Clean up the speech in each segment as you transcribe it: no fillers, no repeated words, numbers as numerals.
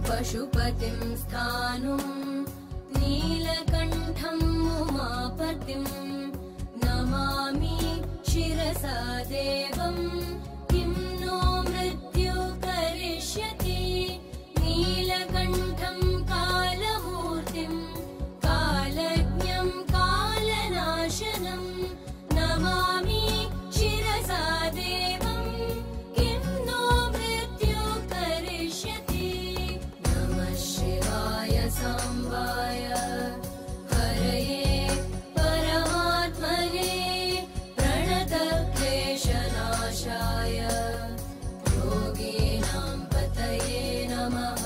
पशुपतिं स्थाणुं नीलकण्ठं उमापतिं नमामि शिरसा देवं किं नो मृत्यु करिष्यति नीलकण्ठं कालमूर्तिं कालज्ञं कालनाशनं नमामि शिरसा देवं किं नो मृत्यु करिष्यति नमः शिवाय सांबाय हरये परमात्मने प्रणतक्लेशनाशाय योगिनां पतये नमः।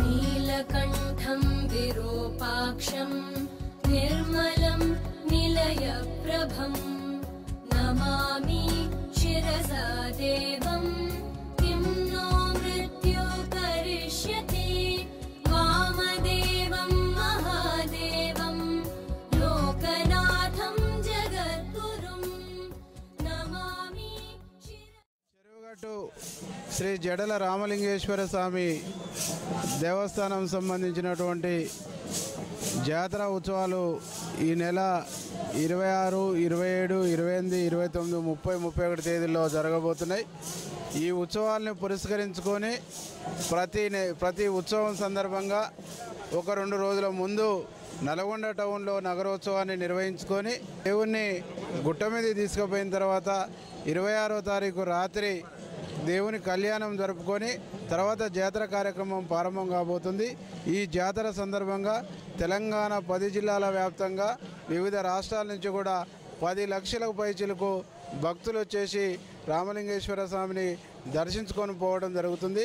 नीलकण्ठं विरूपाक्षं निर्मलं निलयप्रभं नमामि शिरसा देवं किं नो मृत्यु करिष्यति वामदेवं महादेवं लोकनाथं जगद्गुरुं नमामि। చెరువుగట్టు శ్రీ జడల రామలింగేశ్వర స్వామి దేవస్థానం సంబంధించినటువంటి జాతర ఉత్సవాలు ఈ నెల 26, 27, 28, 29, 30, 31 తేదీల్లో జరగబోతున్నాయి. ఈ ఉత్సవాలను పురస్కరించుకొని ప్రతి ఉత్సవం సందర్భంగా 1-2 రోజుల ముందు నల్గొండ టౌన్లో నగరోత్సవాన్ని నిర్వహించుకొని దేవుణ్ణి గుట్ట మీద తీసుకుపోయిన తర్వాత 26వ తారీఖు రాత్రి దేవుని కళ్యాణం జరుపుకొని తర్వాత జాతర కార్యక్రమం ప్రారంభం కాబోతుంది. ఈ జాతర సందర్భంగా తెలంగాణ 10 జిల్లాల వ్యాప్తంగా వివిధ రాష్ట్రాల నుంచి కూడా 10 లక్షలకు పైచిలకు భక్తులు వచ్చేసి రామలింగేశ్వర స్వామిని దర్శించుకొని పోవడం జరుగుతుంది.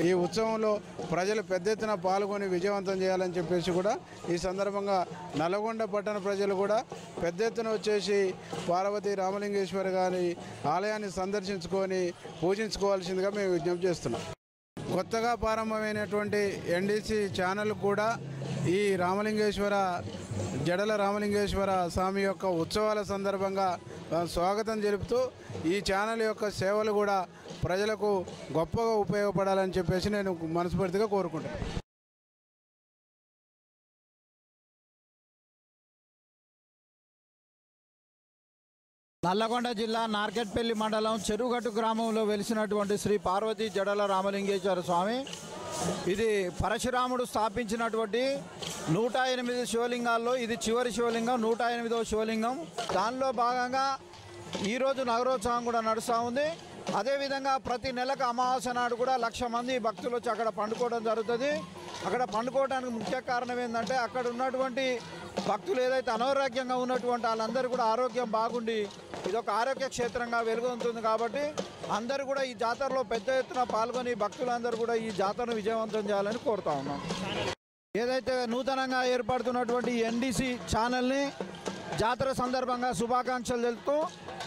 ఈ ఉత్సవంలో ప్రజలు పెద్ద ఎత్తున పాల్గొని విజయవంతం చేయాలని చెప్పేసి కూడా ఈ సందర్భంగా నల్గొండ పట్టణ ప్రజలు కూడా పెద్ద ఎత్తున వచ్చేసి పార్వతీ రామలింగేశ్వర గారి ఆలయాన్ని సందర్శించుకొని పూజించుకోవాల్సిందిగా మేము విజ్ఞప్తి చేస్తున్నాం. కొత్తగా ప్రారంభమైనటువంటి ఎన్డీసీ ఛానల్ కూడా ఈ జడల రామలింగేశ్వర స్వామి యొక్క ఉత్సవాల సందర్భంగా స్వాగతం తెలుపుతూ ఈ ఛానల్ యొక్క సేవలు కూడా ప్రజలకు గొప్పగా ఉపయోగపడాలని చెప్పేసి నేను మనస్ఫూర్తిగా కోరుకుంటాను. నల్లగొండ జిల్లా నార్కెట్పల్లి మండలం చెరువుగట్టు గ్రామంలో వెలిసినటువంటి శ్రీ పార్వతీ జడల రామలింగేశ్వర స్వామి ఇది పరశురాముడు స్థాపించినటువంటి 108 శివలింగాల్లో ఇది చివరి శివలింగం, 108వ శివలింగం. దానిలో భాగంగా ఈరోజు నగరోత్సవం కూడా నడుస్తూ ఉంది. అదేవిధంగా ప్రతి నెలకు అమావాస్య నాడు కూడా 1,00,000 మంది భక్తులు వచ్చి అక్కడ పండుకోవడం జరుగుతుంది. అక్కడ పండుకోవడానికి ముఖ్య కారణం ఏంటంటే అక్కడ ఉన్నటువంటి భక్తులు ఏదైతే అనారోగ్యంగా ఉన్నటువంటి వాళ్ళందరూ కూడా ఆరోగ్యం బాగుండి ఇదొక ఆరోగ్య క్షేత్రంగా వెలుగొందుతుంది. కాబట్టి అందరూ కూడా ఈ జాతరలో పెద్ద ఎత్తున పాల్గొని భక్తులందరూ కూడా ఈ జాతరను విజయవంతం చేయాలని కోరుతా ఉన్నాం. ఏదైతే నూతనంగా ఏర్పడుతున్నటువంటి ఎన్డీసీ ఛానల్ని జాతర సందర్భంగా శుభాకాంక్షలు తెలుపుతూ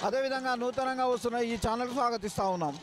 అదేవిధంగా నూతనంగా వస్తున్న ఈ ఛానల్కు స్వాగతిస్తూ ఉన్నాం.